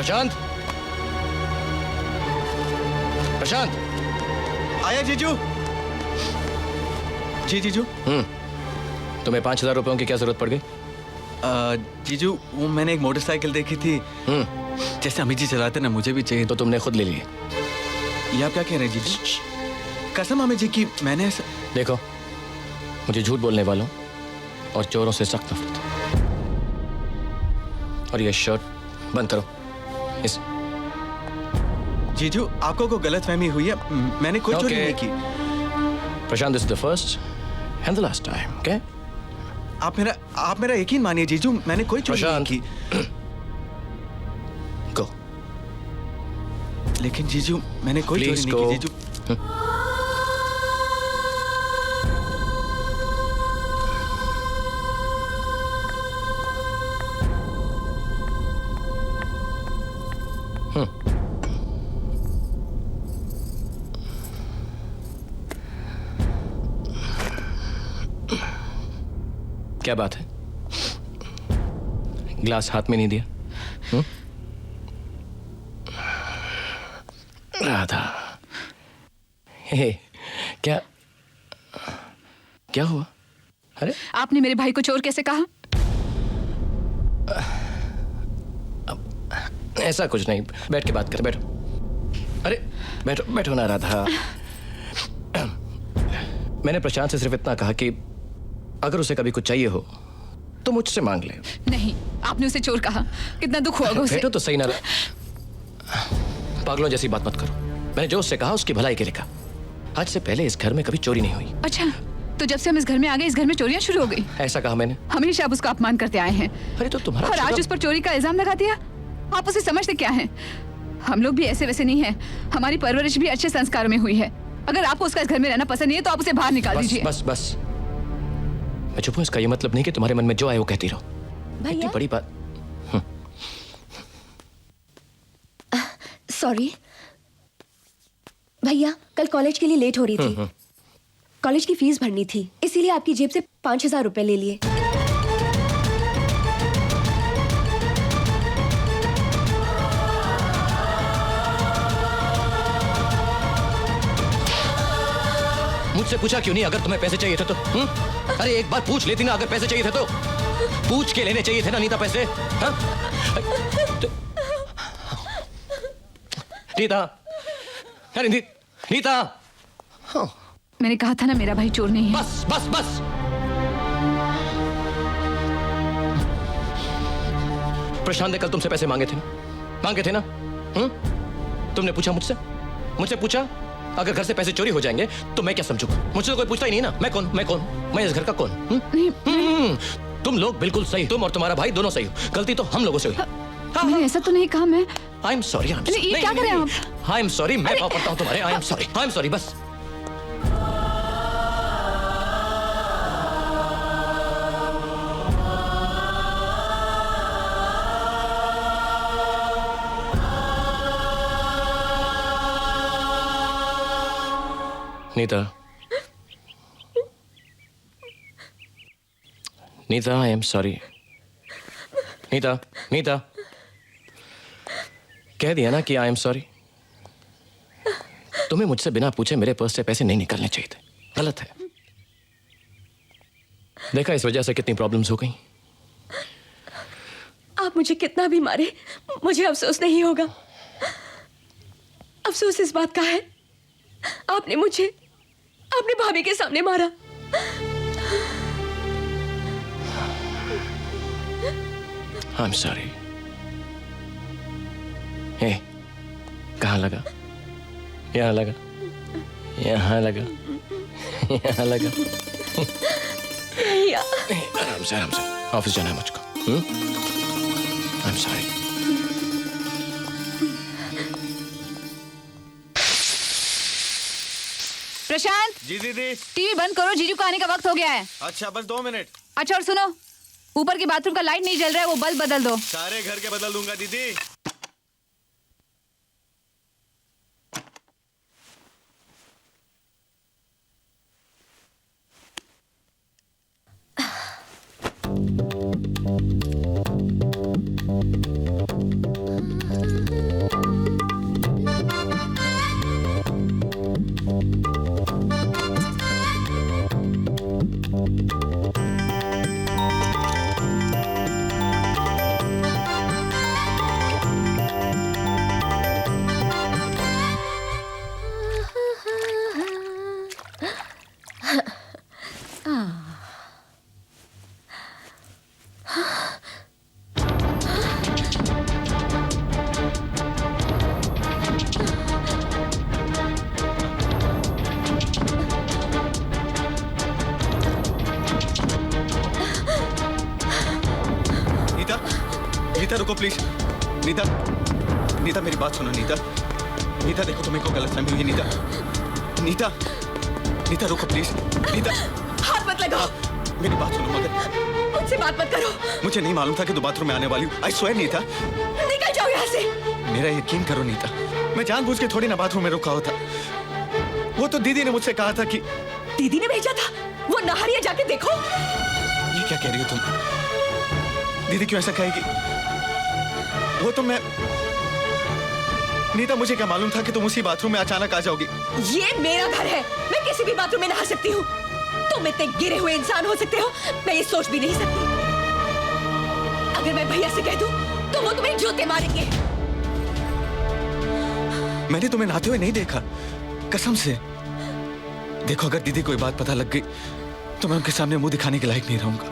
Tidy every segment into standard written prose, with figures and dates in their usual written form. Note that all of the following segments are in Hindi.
प्रशांत, प्रशांत। आया जीजू। जी जीजू। तुम्हें 5,000 रुपयों की क्या जरूरत पड़ गई? जीजू, वो मैंने एक मोटरसाइकिल देखी थी। जैसे अमित जी चलाते ना, मुझे भी चाहिए। तो तुमने खुद ले लिए? ये आप क्या कह रहे हैं जीजू? कसम अमित जी की मैंने ऐसा... देखो, मुझे झूठ बोलने वालों और चोरों से सख्त नफरत है। और ये शर्ट बंद करो। इस जीजू, आपको कोई गलतफहमी हुई है? मैंने कोई चोरी नहीं की। Prashant, this is the first and the last time, okay? आप मेरा यकीन मानिए जीजू, मैंने कोई चोरी नहीं की। गो। लेकिन जीजू, मैंने कोई चोरी नहीं की जीजू। क्या बात है? ग्लास हाथ में नहीं दिया? राधा, हे, क्या क्या हुआ? अरे, आपने मेरे भाई को चोर कैसे कहा? ऐसा कुछ नहीं, बैठ के बात कर। बैठो। अरे बैठो, बैठो ना राधा। मैंने प्रशांत से सिर्फ इतना कहा कि अगर उसे कभी कुछ चाहिए हो तो मुझसे मांग ले। नहीं, आपने उसे चोर कहा। कितना दुख होगा उसे। बैठो तो सही ना। पागलों जैसी बात मत करो। मैंने जो उससे कहा उसकी भलाई के लिए कहा। आज से पहले इस घर में कभी चोरी नहीं हुई। अच्छा, तो जब से हम इस घर में आ गए, इस घर में चोरियां शुरू हो गई? ऐसा कहा मैंने? हमेशा आप उसका अपमान करते आए हैं। अरे तो तुम्हारा और आज उस पर चोरी का इल्जाम लगा दिया। आप उसे समझते क्या हैं? हम लोग भी ऐसे वैसे नहीं हैं। हमारी परवरिश भी अच्छे संस्कारों में हुई है। अगर आपको उसका इस घर में रहना पसंद नहीं है तो आप उसे बाहर निकाल दीजिए। बस बस, मैं चुप हूं। इसका ये मतलब नहीं कि तुम्हारे मन में जो आए वो कहती रहो। इतनी बड़ी बात। सॉरी भैया, कल कॉलेज के लिए लेट हो रही थी। कॉलेज की फीस भरनी थी, इसीलिए आपकी जेब से 5,000 रुपए ले लिए। मुझसे पूछा क्यों नहीं? अगर तुम्हें पैसे चाहिए थे तो अरे एक बार पूछ लेती ना। अगर पैसे चाहिए थे तो पूछ के लेने चाहिए थे ना नीता पैसे। नीता, अरे नीता। मैंने कहा था ना, मेरा भाई चोर नहीं है। बस बस बस। प्रशांत ने कल तुमसे पैसे मांगे थे ना? तुमने पूछा मुझसे पूछा? अगर घर से पैसे चोरी हो जाएंगे तो मैं क्या समझूंगा? मुझसे तो कोई पूछता ही नहीं ना। मैं कौन? मैं इस घर का कौन? तुम लोग बिल्कुल सही। तुम और तुम्हारा भाई दोनों सही हो। गलती तो हम लोगों से हुई। मैंने ऐसा तो नहीं कहा। मैं आई एम सॉरी। ये क्या कर रहे हैं आप? I am sorry. मैं पाप पड़ता हूँ तुम्हारे। आई एम सॉरी बस। Nita, I am sorry. Nita, कह दिया ना कि आई एम सॉरी। तुम्हें मुझसे बिना पूछे मेरे पर्स से पैसे नहीं निकलने चाहिए थे। गलत है। देखा इस वजह से कितनी प्रॉब्लम्स हो गई। आप मुझे कितना भी मारे, मुझे अफसोस नहीं होगा। अफसोस इस बात का है, आपने मुझे अपनी भाभी के सामने मारा। I'm sorry. Hey, कहाँ लगा? यहाँ लगा। आराम से ऑफिस जाना है मुझको। I'm sorry. प्रशांत, जी दीदी। टीवी बंद करो, जीजू का आने का वक्त हो गया है। अच्छा, बस 2 मिनट। अच्छा, और सुनो, ऊपर के बाथरूम का लाइट नहीं जल रहा है, वो बल्ब बदल दो। सारे घर के बदल दूंगा दीदी। रुको प्लीज। नीता, नीता मेरी बात सुनो नीता। नीता देखो तुम्हें को गलतफहमी हुई है नीता। नीता, नीता रुको प्लीज। नीता हाथ मत लगाओ। मेरी बात सुनो मगर। मुझसे बात मत करो। मुझे नहीं मालूम था कि तू बाथरूम में आने वाली हूँ। I swear Nita. निकल जाओ यहाँ से। मेरा यकीन करो नीता, मैं जानबूझ के थोड़ी ना बाथरूम में रुका हुआ था। वो तो दीदी ने मुझसे कहा था कि दीदी ने भेजा था। वो नहारिया जाके देखो। ये क्या कह रही हो तुम? दीदी क्यों ऐसा कहेगी? वो तो मैं नीता, मुझे क्या मालूम था कि तुम उसी बाथरूम में अचानक आ जाओगी। ये मेरा घर है, मैं किसी भी बाथरूम में नहा सकती हूँ। तुम इतने गिरे हुए इंसान हो सकते हो, मैं ये सोच भी नहीं सकती। अगर मैं भैया से कह दूं, तो वो तुम्हें जूते मारेंगे। मैंने तुम्हें नहाते हुए नहीं देखा, कसम से। देखो अगर दीदी को ये बात पता लग गई तो मैं उनके सामने मुंह दिखाने के लायक नहीं रहूंगा।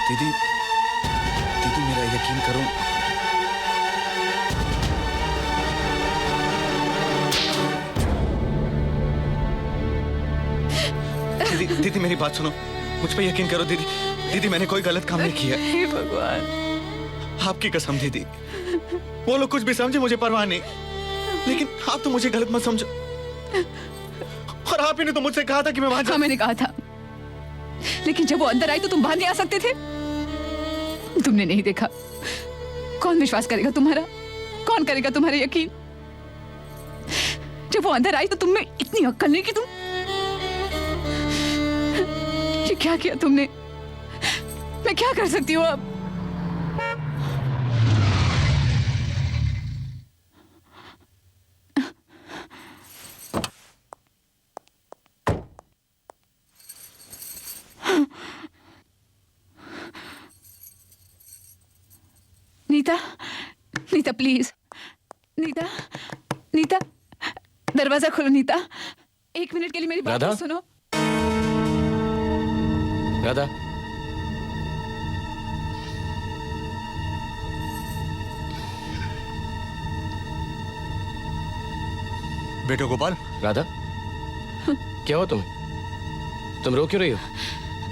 दीदी, दीदी मेरा यकीन करो। दीदी, दीदी मेरी बात सुनो, मुझ पे यकीन करो दीदी। दीदी मैंने कोई गलत काम नहीं किया। हे भगवान। आपकी कसम दीदी, वो लोग कुछ भी समझे मुझे परवाह नहीं, लेकिन आप तो मुझे गलत मत समझो। और आप ही ने तो मुझसे कहा था कि मैं वहां हाँ मैंने कहा था, लेकिन जब वो अंदर आई तो तुम बाहर नहीं आ सकते थे। तुमने नहीं देखा। कौन विश्वास करेगा तुम्हारा? कौन करेगा तुम्हारा यकीन? जब वो अंदर आई तो तुम में इतनी अक्ल नहीं कि तुम ये क्या किया तुमने? मैं क्या कर सकती हूँ अब? नीता, नीता प्लीज, नीता, नीता, दरवाजा खोलो नीता। 1 मिनट के लिए मेरी बात राधा? तो सुनो। राधा, बेटे गोपाल। राधा, क्या हुआ तुम्हें? तुम रो क्यों रही हो?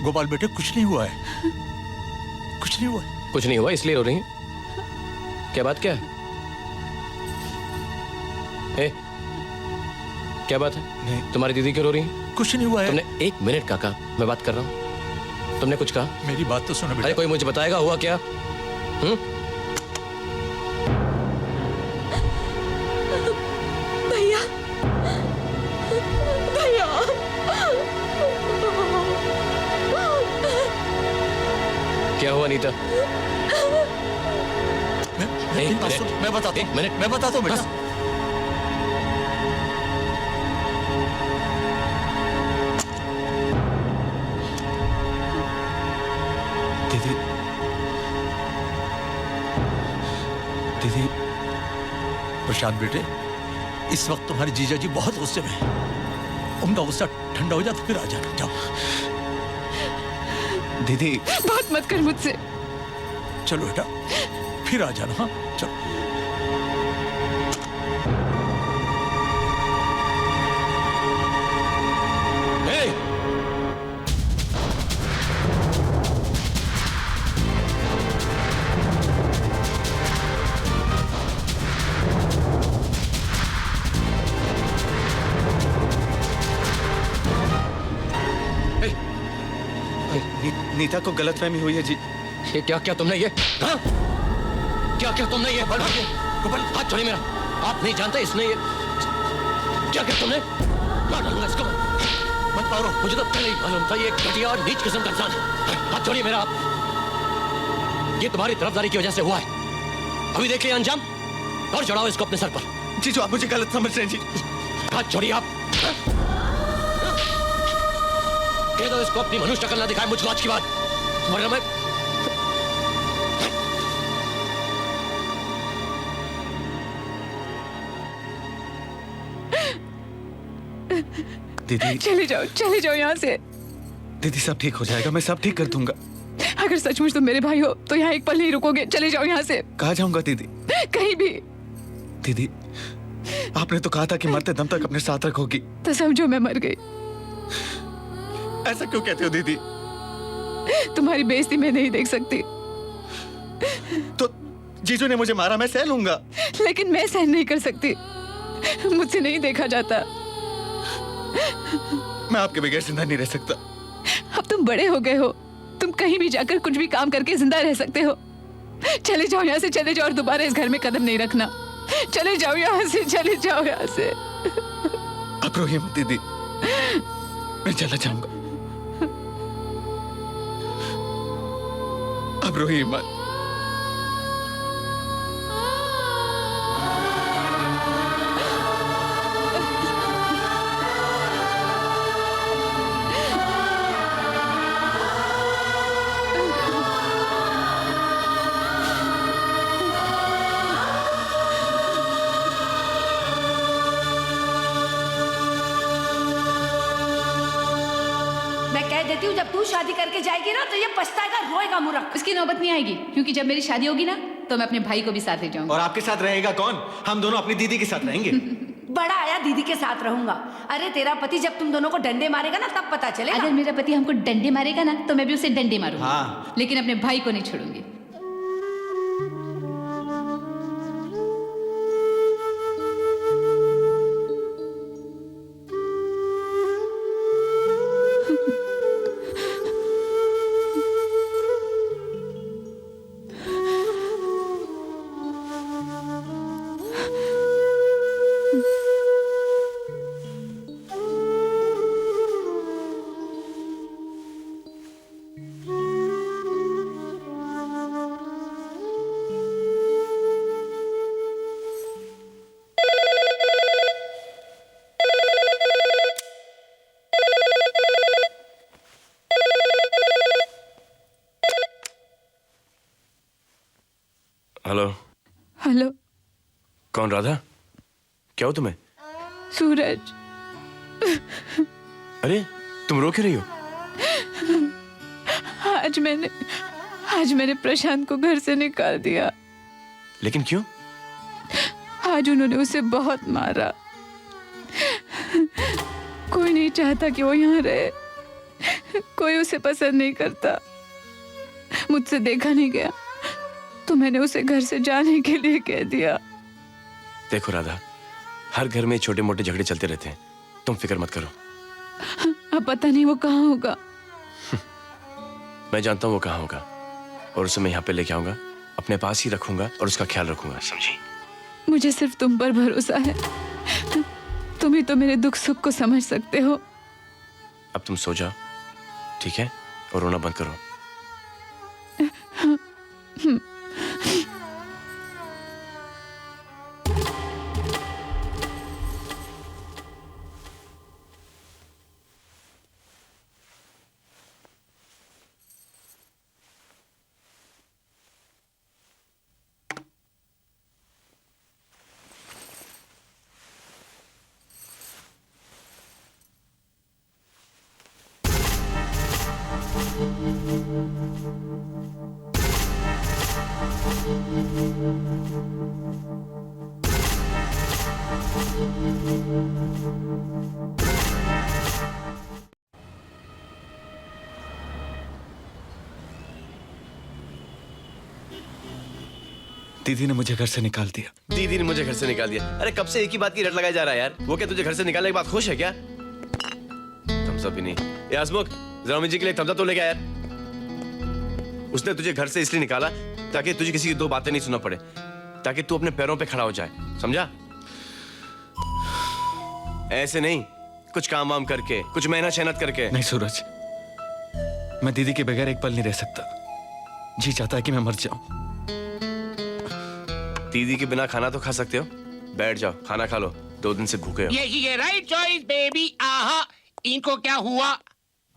गोपाल बेटे कुछ नहीं हुआ है, कुछ नहीं हुआ है। कुछ नहीं हुआ इसलिए रो रही है? क्या बात क्या है? ए, क्या बात है? नहीं। तुम्हारी दीदी क्यों रो रही है? कुछ नहीं हुआ है। तुमने 1 मिनट का कहा, मैं बात कर रहा हूँ। तुमने कुछ कहा? मेरी बात तो सुनो अरे बेटा। कोई मुझे बताएगा हुआ क्या? भैया, भैया। क्या हुआ नीता? मेरी बात सुन, मैं बताता हूँ, मैं बताता हूँ बेटा। दीदी, दीदी प्रशांत बेटे, इस वक्त तुम्हारे जीजा जी बहुत गुस्से में हैं। उनका गुस्सा ठंडा हो जाए तो फिर आ जाना। जाओ। दीदी बात मत कर मुझसे। चलो बेटा, फिर आ जाना। हाँ चलो। ए! नीता को गलतफहमी हुई है जी। ये क्या क्या तुमने ये? हाँ? क्या क्या तुमने ये? गोपाल, हाथ छोड़िए मेरा। आप नहीं जानते इसने ये क्या क्या तुमने? मार डालूंगा इसको। मत मारो, मुझे तो पहले ही मालूम था ये एक घटिया और नीच किस्म का इंसान है। हाथ छोड़िए मेरा आप। ये तुम्हारी तरफदारी की वजह से हुआ है। अभी देखिए अंजाम, और चढ़ाओ इसको अपने सर पर। जीजू आप मुझे गलत समझ रहे हैं जी। हाथ छोड़िए आप। कह दो इसको अपनी मनुष्य शक्ल ना दिखाए मुझको आज की बात, वरना मैं दीदी, चले जाओ यहाँ से। दीदी सब ठीक हो जाएगा, मैं सब ठीक कर दूंगा। अगर सचमुच तुम मेरे भाई हो तो यहाँ एक पल नहीं रुकोगे, चले जाओ यहाँ से। कहाँ जाऊंगा दीदी? कहीं भी। दीदी, आपने तो कहा था कि मरते दम तक अपने साथ रखोगी। तो समझो मैं मर गई। ऐसा क्यों कहते हो दीदी? तुम्हारी बेइज्जती मैं नहीं देख सकती। तो जीजू ने मुझे मारा, मैं सह लूंगा। लेकिन मैं सहन नहीं कर सकती, मुझसे नहीं देखा जाता। मैं आपके बगैर जिंदा नहीं रह सकता। अब तुम बड़े हो गए हो, तुम कहीं भी जाकर कुछ भी काम करके जिंदा रह सकते हो। चले जाओ यहाँ से, चले जाओ और दोबारा इस घर में कदम नहीं रखना। चले जाओ यहाँ से, चले जाओ यहाँ से। अब रोइए मत दीदी, मैं चला जाऊंगा। अब रोइए मत। देती हूँ, जब तू शादी करके जाएगी ना तो ये पछताएगा, रोएगा मुर्ख। इसकी नौबत नहीं आएगी, क्योंकि जब मेरी शादी होगी ना तो मैं अपने भाई को भी साथ ले जाऊंगी। और आपके साथ रहेगा कौन? हम दोनों अपनी दीदी के साथ रहेंगे। बड़ा आया दीदी के साथ रहूंगा। अरे तेरा पति जब तुम दोनों को डंडे मारेगा ना तब पता चलेगा। अगर मेरा पति हमको डंडे मारेगा ना तो मैं भी उसे डंडे मारूंगी। हाँ। लेकिन अपने भाई को नहीं छोड़ूंगी। हेलो। हेलो। कौन? राधा? क्या हो तुम्हें? सूरज। अरे तुम रो क्यों रही हो? आज मैंने प्रशांत को घर से निकाल दिया। लेकिन क्यों? आज उन्होंने उसे बहुत मारा। कोई नहीं चाहता कि वो यहाँ रहे, कोई उसे पसंद नहीं करता। मुझसे देखा नहीं गया तो मैंने उसे घर से जाने के लिए कह दिया। देखो राधा, हर घर में छोटे मोटे झगड़े चलते रहते हैं, तुम फिक्र मत करो। अब पता नहीं वो कहाँ होगा। मैं जानता हूँ वो कहाँ होगा, और उसे मैं यहाँ पे लेके आऊंगा, अपने पास ही रखूंगा और उसका ख्याल रखूंगा, समझी? मुझे सिर्फ तुम पर भरोसा है। तुम ही तो मेरे दुख सुख को समझ सकते हो। अब तुम सो जाओ, ठीक है? और रोना बंद करो। दीदी ने मुझे घर से निकाल दिया। दीदी ने मुझे घर से निकाल दिया? अरे कब से एक ही बात की रट लगाया जा रहा है यार। वो क्या तुझे घर से निकालने के बाद खुश है क्या? थम्स अप भी नहीं। ए हसमुख, जरा मुझे के लिए थम्स अप तो लेके आ यार। उसने तुझे घर से इसलिए निकाला ताकि तुझे किसी की दो बातें नहीं सुनना पड़े, ताकि तू अपने पैरों पे खड़ा हो जाए, समझा? ऐसे नहीं, कुछ काम वाम करके, कुछ मेहनत शहनत करके। नहीं सूरज, मैं दीदी के बगैर एक पल नहीं रह सकता। जी चाहता है कि मैं मर जाऊं। दीदी के बिना खाना तो खा सकते हो, बैठ जाओ खाना खा लो, 2 दिन से भूखे हो। यही है राइट चॉइस बेबी। आहा, इनको क्या हुआ?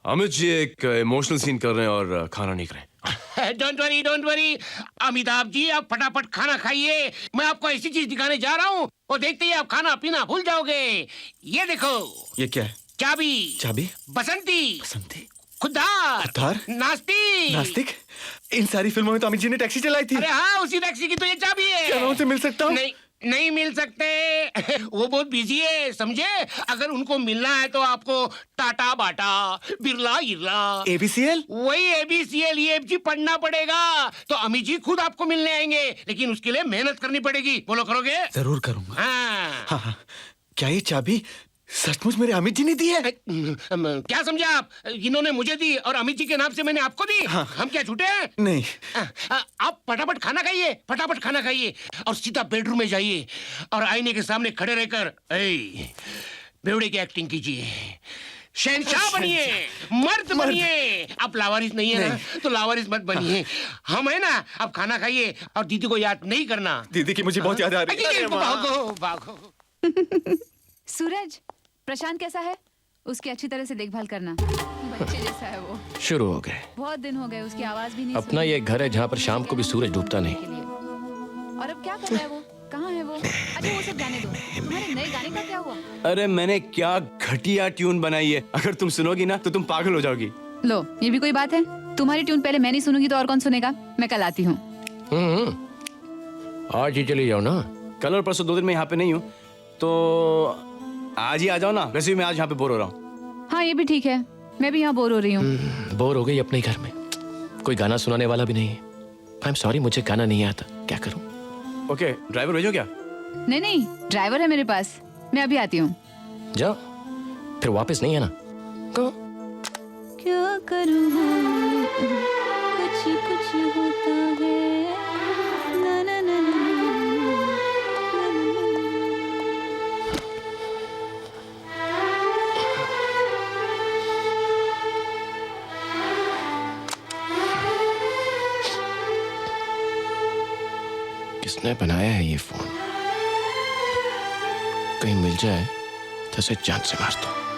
अमित जी एक इमोशनल सीन कर रहे हैं और खाना नहीं कर रहे। डोंट वरी अमिताभ जी, आप फटाफट खाना खाइए। मैं आपको ऐसी चीज दिखाने जा रहा हूँ, और देखते ही आप खाना पीना भूल जाओगे। ये देखो। ये क्या है? चाबी। चाबी? बसंती। बसंती? खुद्दार खुद्दार? नास्तिक नास्तिक? इन सारी फिल्मों में तो अमित जी ने टैक्सी चलाई थी। अरे हाँ, उसी टैक्सी की तो ये चाबी है। क्या मैं उनसे मिल सकता हूँ? नहीं, नहीं मिल सकते। वो बहुत बिजी है, समझे? अगर उनको मिलना है तो आपको टाटा बाटा, बिरला इरला, ABCL? वही ABCL EFG पढ़ना पड़ेगा। तो अमित जी खुद आपको मिलने आएंगे, लेकिन उसके लिए मेहनत करनी पड़ेगी। बोलो, करोगे? जरूर करूंगा। हाँ। हाँ हाँ। क्या ये चाबी सचमुच मेरे अमित जी ने दी है? क्या समझा आप? इन्होंने मुझे दी और अमित जी के नाम से मैंने आपको दी। हाँ। हम क्या झूठे हैं? नहीं। आप फटाफट खाना खाइए, फटाफट खाना खाइए और सीधा बेडरूम में जाइए और आईने के सामने खड़े रहकर बेवड़े की एक्टिंग कीजिए। शहंशाह बनिए, मर्द बनिए। आप लावारिस नहीं है ना, तो लावारिस मत बनिए। हम है ना। आप खाना खाइए और दीदी को याद नहीं करना। दीदी की मुझे बहुत याद आ रही है। भागो भागो। सूरज, प्रशांत कैसा है? उसकी अच्छी तरह से देखभाल करना। बच्चे जैसा है वो। शुरू हो गए। बहुत दिन हो गए, उसकी आवाज भी नहीं अपना सुनी। ये घर है जहाँ पर शाम को भी सूरज डूबता नहीं। के लिए। और अब क्या कर रहा है वो? कहाँ है वो? अच्छा वो सब जाने दो। तुम्हारे नए गाने का क्या हुआ? अरे मैंने क्या घटिया ट्यून बनाई है, अगर तुम सुनोगी ना तो तुम पागल हो जाओगी। लो, ये भी कोई बात है? तुम्हारी ट्यून पहले मैं नहीं सुनूंगी तो और कौन सुनेगा? मैं कल आती हूँ। आज ही चली जाओ ना। कल और परसों 2 दिन में यहाँ पे नहीं हूँ, तो आज ही आ जाओ ना। वैसे भी मैं आज यहाँ पे बोर हो रहा हूँ। हाँ ये भी ठीक है, मैं भी यहाँ बोर हो रही हूँ। बोर हो गई अपने घर में, कोई गाना सुनाने वाला भी नहीं है। आई एम सॉरी, मुझे गाना नहीं आता, क्या करूँ? ओके, ड्राइवर भेजो क्या? नहीं नहीं, ड्राइवर है मेरे पास, मैं अभी आती हूँ। जाओ, फिर वापस नहीं है ना? कहो। क्या करूँ, कुछ कुछ होता है। ना ना ना ना। किसने बनाया है ये फोन? कहीं मिल जाए तो इसे जान से मार दो।